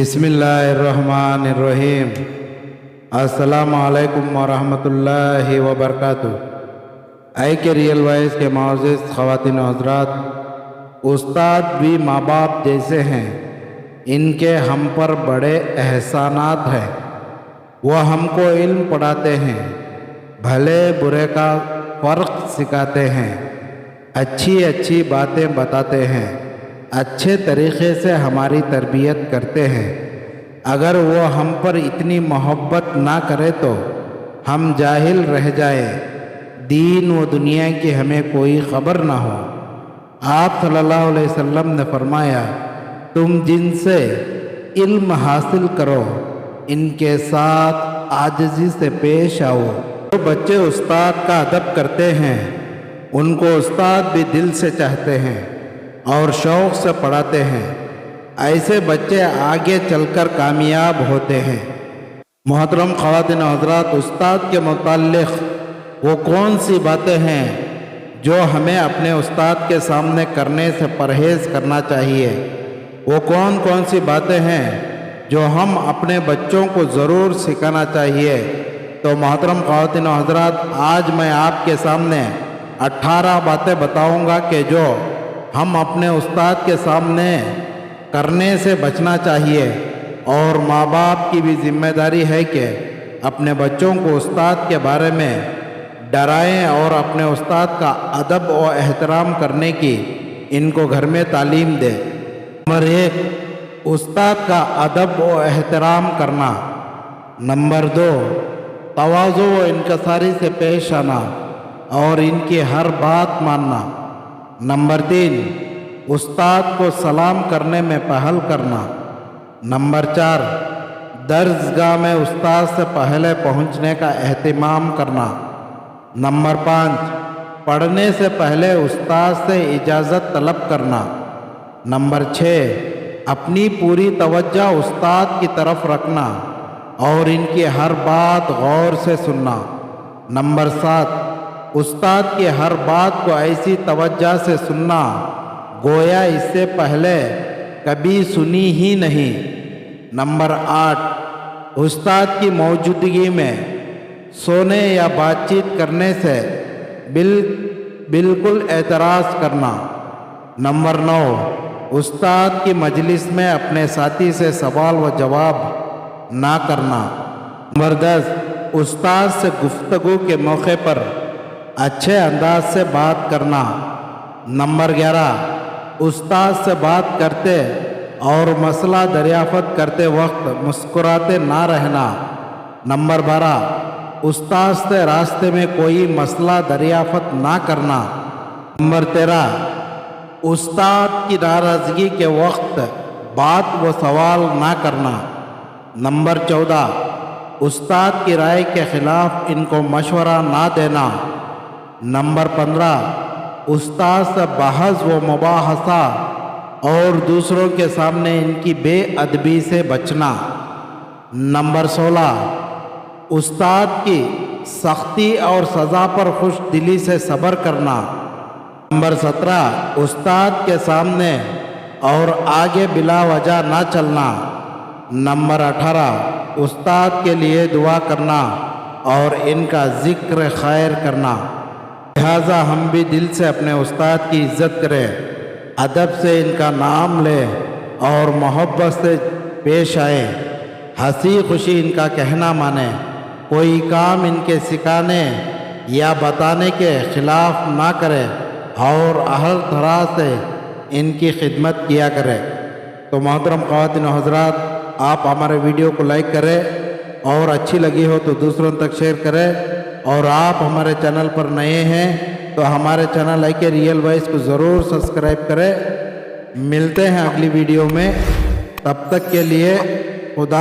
بسم اللہ الرحمن الرحیم۔ السلام علیکم ورحمۃ اللہ وبرکاتہ۔ اے کے ریئل وائس کے معزز خواتین و حضرات، استاد بھی ماں باپ جیسے ہیں، ان کے ہم پر بڑے احسانات ہیں۔ وہ ہم کو علم پڑھاتے ہیں، بھلے برے کا فرق سکھاتے ہیں، اچھی باتیں بتاتے ہیں، اچھے طریقے سے ہماری تربیت کرتے ہیں۔ اگر وہ ہم پر اتنی محبت نہ کرے تو ہم جاہل رہ جائیں، دین و دنیا کی ہمیں کوئی خبر نہ ہو۔ آپ صلی اللہ علیہ وسلم نے فرمایا، تم جن سے علم حاصل کرو ان کے ساتھ عاجزی سے پیش آؤ۔ جو بچے استاد کا ادب کرتے ہیں ان کو استاد بھی دل سے چاہتے ہیں اور شوق سے پڑھاتے ہیں۔ ایسے بچے آگے چل کر کامیاب ہوتے ہیں۔ محترم خواتین و حضرات، استاد کے متعلق وہ کون سی باتیں ہیں جو ہمیں اپنے استاد کے سامنے کرنے سے پرہیز کرنا چاہیے؟ وہ کون سی باتیں ہیں جو ہم اپنے بچوں کو ضرور سکھانا چاہیے؟ تو محترم خواتین و حضرات، آج میں آپ کے سامنے 18 باتیں بتاؤں گا کہ جو ہم اپنے استاد کے سامنے کرنے سے بچنا چاہیے، اور ماں باپ کی بھی ذمہ داری ہے کہ اپنے بچوں کو استاد کے بارے میں ڈرائیں اور اپنے استاد کا ادب و احترام کرنے کی ان کو گھر میں تعلیم دیں۔ نمبر 1، استاد کا ادب و احترام کرنا۔ نمبر 2، تواضع و انکساری سے پیش آنا اور ان کی ہر بات ماننا۔ نمبر 3، استاد کو سلام کرنے میں پہل کرنا۔ نمبر 4، درسگاہ میں استاد سے پہلے پہنچنے کا اہتمام کرنا۔ نمبر 5، پڑھنے سے پہلے استاد سے اجازت طلب کرنا۔ نمبر 6، اپنی پوری توجہ استاد کی طرف رکھنا اور ان کی ہر بات غور سے سننا۔ نمبر 7، استاد کی ہر بات کو ایسی توجہ سے سننا گویا اس سے پہلے کبھی سنی ہی نہیں۔ نمبر 8، استاد کی موجودگی میں سونے یا بات چیت کرنے سے بالکل اعتراض کرنا۔ نمبر 9، استاد کی مجلس میں اپنے ساتھی سے سوال و جواب نہ کرنا۔ نمبر 10، استاد سے گفتگو کے موقع پر اچھے انداز سے بات کرنا۔ نمبر 11، استاد سے بات کرتے اور مسئلہ دریافت کرتے وقت مسکراتے نہ رہنا۔ نمبر 12، استاد سے راستے میں کوئی مسئلہ دریافت نہ کرنا۔ نمبر 13، استاد کی ناراضگی کے وقت بات و سوال نہ کرنا۔ نمبر 14، استاد کی رائے کے خلاف ان کو مشورہ نہ دینا۔ نمبر 15، استاد سے بحث و مباحثہ اور دوسروں کے سامنے ان کی بے ادبی سے بچنا۔ نمبر 16، استاد کی سختی اور سزا پر خوش دلی سے صبر کرنا۔ نمبر 17، استاد کے سامنے اور آگے بلا وجہ نہ چلنا۔ نمبر 18، استاد کے لیے دعا کرنا اور ان کا ذکر خیر کرنا۔ لہٰذا ہم بھی دل سے اپنے استاد کی عزت کریں، ادب سے ان کا نام لیں اور محبت سے پیش آئیں، ہنسی خوشی ان کا کہنا مانیں، کوئی کام ان کے سکھانے یا بتانے کے خلاف نہ کریں اور ہر طرح سے ان کی خدمت کیا کریں۔ تو محترم خواتین و حضرات، آپ ہمارے ویڈیو کو لائک کریں اور اچھی لگی ہو تو دوسروں تک شیئر کریں، اور آپ ہمارے چینل پر نئے ہیں تو ہمارے چینل اے کے ریئل وائس کو ضرور سبسکرائب کریں۔ ملتے ہیں اگلی ویڈیو میں، تب تک کے لیے خدا